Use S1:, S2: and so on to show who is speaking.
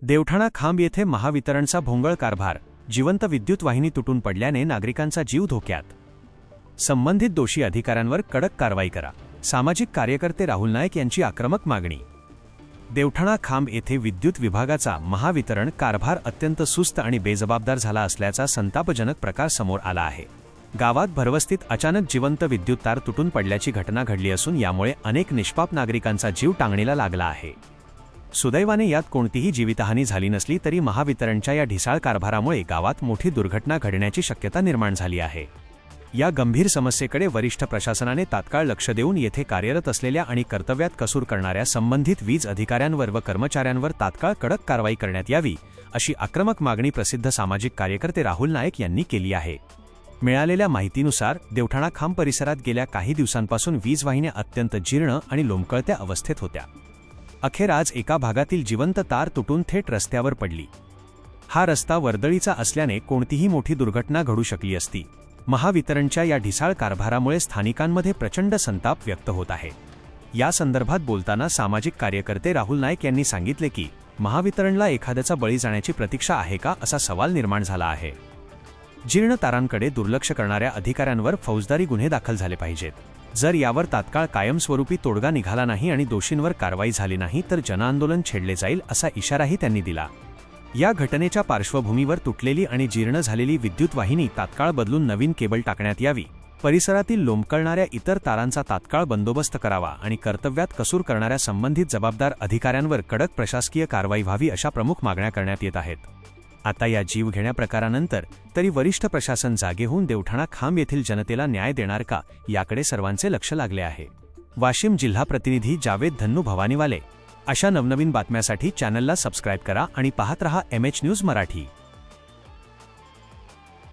S1: देवठाणा खांब येथे महावितरणचा भोंगळ कारभार, जिवंत विद्युत वाहिनी तुटून पडल्याने नागरिकांचा जीव धोक्यात. संबंधित दोषी अधिकाऱ्यांवर कडक कारवाई करा. सामाजिक कार्यकर्ते राहुल नाईक यांची आक्रमक मागणी. देवठाणा खांब येथे विद्युत विभागाचा महावितरण कारभार अत्यंत सुस्त आणि बेजबाबदार झाला असल्याचा संतापजनक प्रकार समोर आला आहे. गावात भरवस्तीत अचानक जिवंत विद्युत तार तुटून पडल्याची घटना घडली असून यामुळे अनेक निष्पाप नागरिकांचा जीव टांगणीला लागला आहे. सुदैवाने यात कोणतीही जीवितहानी झाली नसली तरी महावितरणच्या या ढिसाळ कारभारामुळे गावात मोठी दुर्घटना घडण्याची शक्यता निर्माण झाली आहे. या गंभीर समस्येकडे वरिष्ठ प्रशासनाने तात्काळ लक्ष देऊन येथे कार्यरत असलेल्या आणि कर्तव्यात कसूर करणाऱ्या संबंधित वीज अधिकाऱ्यांवर व कर्मचाऱ्यांवर तात्काळ कडक कारवाई करण्यात यावी, अशी आक्रमक मागणी प्रसिद्ध सामाजिक कार्यकर्ते राहुल नाईक यांनी केली आहे. मिळालेल्या माहितीनुसार देवठाणा खांब परिसरात गेल्या काही दिवसांपासून वीज वाहिन्या अत्यंत जीर्ण आणि लोंबकळत्या अवस्थेत होत्या. अखेर आज एका भागातील जिवंत तार तुटून थेट रस्त्यावर पडली. हा रस्ता वर्दळीचा असल्याने कोणतीही मोठी दुर्घटना घडू शकली असती. महावितरणच्या या ढिसाळ कारभारामुळे स्थानिकांमध्ये प्रचंड संताप व्यक्त होत आहे. या संदर्भात बोलताना सामाजिक कार्यकर्ते राहुल नाईक यांनी सांगितले की महावितरणला एखाद्याचा बळी जाण्याची प्रतीक्षा आहे का, असा सवाल निर्माण झाला आहे. जीर्ण तारांकडे दुर्लक्ष करणाऱ्या अधिकाऱ्यांवर फौजदारी गुन्हे दाखल झाले पाहिजेत. जर यावर तात्काळ कायमस्वरूपी तोडगा निघाला नाही आणि दोषींवर कारवाई झाली नाही तर जनआंदोलन छेडले जाईल, असा इशाराही त्यांनी दिला. या घटनेच्या पार्श्वभूमीवर तुटलेली आणि जीर्ण झालेली विद्युत वाहिनी तात्काळ बदलून नवीन केबल टाकण्यात यावी, परिसरातील लोंबकळणाऱ्या इतर तारांचा तात्काळ बंदोबस्त करावा आणि कर्तव्यात कसूर करणाऱ्या संबंधित जबाबदार अधिकाऱ्यांवर कडक प्रशासकीय कारवाई व्हावी, अशा प्रमुख मागण्या करण्यात येत आहेत. आता या जीवघेण्या प्रकारानंतर तरी वरिष्ठ प्रशासन जागे होऊन देवठाणा खांब येथील जनतेला न्याय देणार का, याकडे सर्वांचे लक्ष लागले आहे. वाशिम जिल्हा प्रतिनिधी जावेद धन्नू भवानीवाले. अशा नवनवीन बातम्यासाठी चॅनलला सबस्क्राईब करा आणि पाहत रहा MH न्यूज मराठी.